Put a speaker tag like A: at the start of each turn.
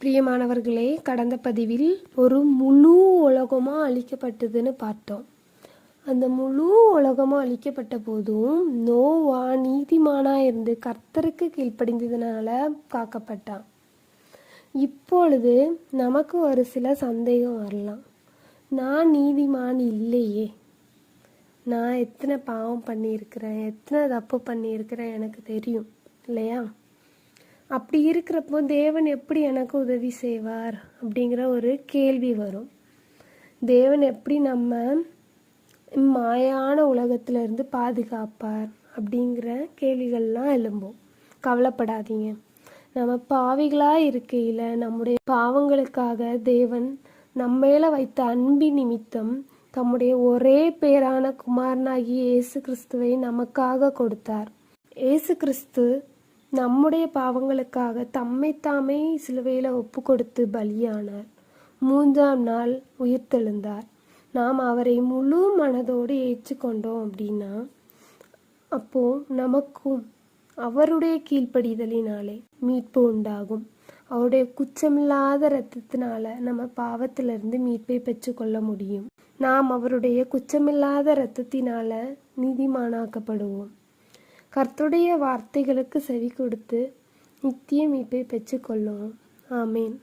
A: பிரியமானவர்களே, கடந்த பதிவில் ஒரு முழு உலகமாக அழிக்கப்பட்டதுன்னு பார்த்தோம். அந்த முழு உலகமாக அழிக்கப்பட்ட போதும் நோவா நீதிமானாக இருந்து கர்த்தருக்கு கீழ்ப்படிந்ததுனால காக்கப்பட்டான். இப்பொழுது நமக்கு ஒரு சில சந்தேகம் வரலாம். நான் நீதிமான் இல்லையே, நான் எத்தனை பாவம் பண்ணியிருக்கிறேன், எத்தனை தப்பு பண்ணியிருக்கிறேன் எனக்கு தெரியும் இல்லையா? அப்படி இருக்கிறப்போ தேவன் எப்படி எனக்கு உதவி செய்வார் அப்படிங்கிற ஒரு கேள்வி வரும். தேவன் எப்படி நம்ம மாயான உலகத்திலிருந்து பாதுகாப்பார் அப்படிங்கிற கேள்விகள்லாம் எழும்பும். கவலைப்படாதீங்க. நம்ம பாவிகளாக இருக்கையில் நம்முடைய பாவங்களுக்காக தேவன் நம்ம மேலே வைத்த அன்பின் நிமித்தம் தம்முடைய ஒரே பேரான குமாரனாகிய இயேசு கிறிஸ்துவை நமக்காக கொடுத்தார். இயேசு கிறிஸ்து நம்முடைய பாவங்களுக்காக தம்மைத்தாமே சிலுவையில் ஒப்பு கொடுத்து பலியானார். 3ஆம் நாள் உயிர்த்தெழுந்தார். நாம் அவரை முழு மனதோடு ஏற்றுக்கொண்டோம் அப்படின்னா அப்போ நமக்கும் அவருடைய கீழ்ப்படிதலினாலே மீட்பு உண்டாகும். அவருடைய குற்றமில்லாத இரத்தத்தினால நம்ம பாவத்திலிருந்து மீட்பை பெற்றுக்கொள்ள முடியும். நாம் அவருடைய குற்றமில்லாத இரத்தத்தினால நீதிமானாக்கப்படுவோம். கர்த்தருடைய வார்த்தைகளுக்கு செவி கொடுத்து நித்திய மீட்பை பெற்றுக்கொள்ளுவோம். ஆமேன்.